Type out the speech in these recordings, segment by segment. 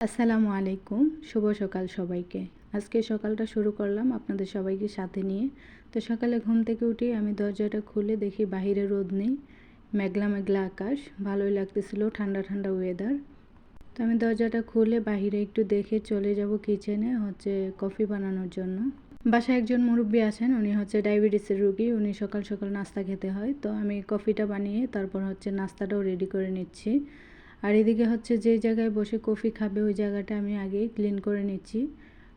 আসসালামু আলাইকুম, শুভ সকাল সবাইকে। আজকে সকালটা শুরু করলাম আপনাদের সবাইকে সাথে নিয়ে। তো সকালে ঘুম থেকে উঠে আমি দরজাটা খুলে দেখি বাহিরে রোদ নেই, মেঘলা মেঘলা আকাশ, ভালোই লাগতেছিল, ঠান্ডা ঠান্ডা ওয়েদার। তো আমি দরজাটা খুলে বাহিরে একটু দেখে চলে যাব কিচেনে কফি বানানোর জন্য। বাসায় একজন মুরব্বী আছেন, উনি ডায়াবেটিসের রুগী, উনি সকাল সকাল নাস্তা খেতে হয়। তো আমি কফিটা বানিয়ে তারপর নাস্তাটাও রেডি করে নিচ্ছি। আর এদিকে যে জায়গায় বসে কফি খাবে ওই জায়গাটা আমি আগেই ক্লিন করে নিচ্ছি।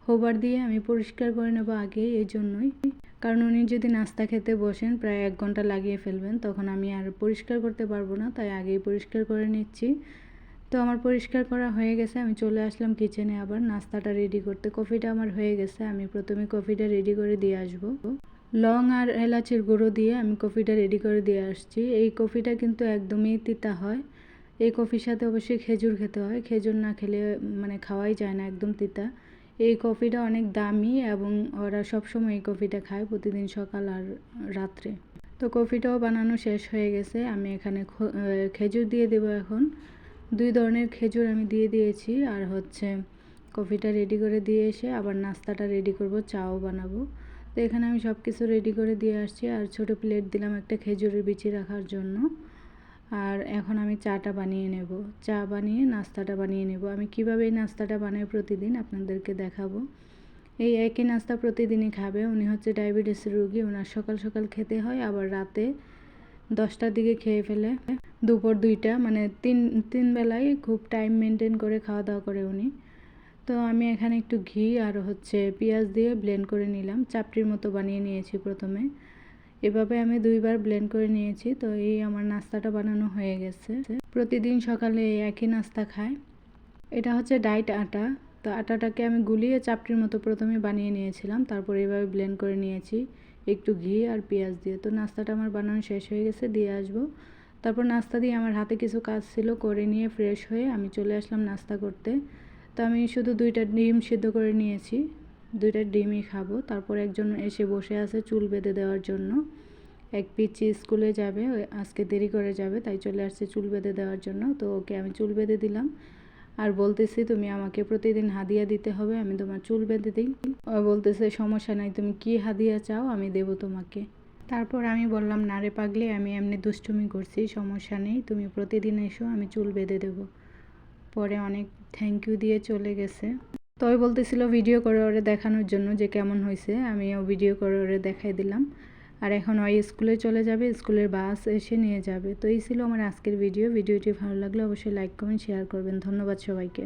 হোবার দিয়ে আমি পরিষ্কার করে নেব আগে, এই জন্যই, কারণ উনি যদি নাস্তা খেতে বসেন প্রায় 1 ঘন্টা লাগিয়ে ফেলবেন, তখন আমি আর পরিষ্কার করতে পারবো না, তাই আগেই পরিষ্কার করে নিচ্ছি। তো আমার পরিষ্কার করা হয়ে গেছে, আমি চলে আসলাম কিচেনে আবার নাস্তাটা রেডি করতে। কফিটা আমার হয়ে গেছে, আমি প্রথমে কফিটা রেডি করে দিয়ে আসবো। লং আর এলাচের গুঁড়ো দিয়ে আমি কফিটা রেডি করে দিয়ে আসছি। এই কফিটা কিন্তু একদমই তিতা হয়। এই কফির সাথে অবশ্যই খেজুর খেতে হয়, খেজুর না খেলে খাওয়াই যায় না, একদম তিতা। এই কফিটা অনেক দামি এবং ওরা সবসময় এই কফিটা খায়, প্রতিদিন সকাল আর রাত্রে। তো কফিটাও বানানো শেষ হয়ে গেছে, আমি এখানে খেজুর দিয়ে দেবো এখন। 2 ধরনের খেজুর আমি দিয়ে দিয়েছি। আর কফিটা রেডি করে দিয়ে এসে আবার নাস্তাটা রেডি করব, চাও বানাবো। তো এখানে আমি সব কিছু রেডি করে দিয়ে আসছি, আর ছোটো প্লেট দিলাম একটা খেজুরের বিচি রাখার জন্য। আর এখন আমি চাটা বানিয়ে নেব, চা বানিয়ে নাস্তাটা বানিয়ে নেব। আমি কিভাবে এই নাস্তাটা বানাই প্রতিদিন আপনাদেরকে দেখাবো। এই একই নাস্তা প্রতিদিনই খাবে। উনি ডায়াবেটিসের রুগী, ওনার সকাল সকাল খেতে হয়, আবার রাতে 10টার দিকে খেয়ে ফেলে, দুপুর 2টা, তিন বেলায় খুব টাইম মেনটেন করে খাওয়া দাওয়া করে উনি। তো আমি এখানে একটু ঘি আর পেঁয়াজ দিয়ে ব্লেন্ড করে নিলাম, চাপটির মতো বানিয়ে নিয়েছি প্রথমে। এভাবে আমি 2বার ব্লেন্ড করে নিয়েছি। তো এই আমার নাস্তাটা বানানো হয়ে গেছে। প্রতিদিন সকালে একই নাস্তা খায়। এটা ডাইট আটা। তো আটাটাকে আমি গুলিয়ে চাপটির মতো প্রথমে বানিয়ে নিয়েছিলাম, তারপর এভাবে ব্লেন্ড করে নিয়েছি একটু ঘি আর পেঁয়াজ দিয়ে। তো নাস্তাটা আমার বানানো শেষ হয়ে গেছে, দিয়ে আসবো। তারপর নাস্তা দিয়ে আমার হাতে কিছু কাজ ছিল, করে নিয়ে ফ্রেশ হয়ে আমি চলে আসলাম নাস্তা করতে। তো আমি শুধু 2টা ডিম সিদ্ধ করে নিয়েছি, 2টা ডিমই খাবো। তারপর একজন এসে বসে আছে চুল বেঁধে দেওয়ার জন্য। এক পিচ্চি স্কুলে যাবে, আজকে দেরি করে যাবে, তাই চলে আসছে চুল বেঁধে দেওয়ার জন্য। তো ওকে আমি চুল বেঁধে দিলাম, আর বলতেছি তুমি আমাকে প্রতিদিন হাদিয়া দিতে হবে, আমি তোমার চুল বেঁধে দিই। ও বলতেছে সমস্যা নাই, তুমি কি হাদিয়া চাও আমি দেবো তোমাকে। তারপর আমি বললাম না রে পাগলি, আমি এমনি দুষ্টুমি করছি, সমস্যা নেই, তুমি প্রতিদিন এসো, আমি চুল বেঁধে দেবো। পরে অনেক থ্যাংক ইউ দিয়ে চলে গেছে। তো ওই বলতেছিল ভিডিও করে ওরে দেখানোর জন্য যে কেমন হয়েছে, আমিও ভিডিও করে ওরে দেখাই দিলাম। আর এখন ওই স্কুলে চলে যাবে, স্কুলের বাস এসে নিয়ে যাবে। তো এই ছিল আমার আজকের ভিডিওটি ভালো লাগলে অবশ্যই লাইক কমেন্ট শেয়ার করবেন। ধন্যবাদ সবাইকে।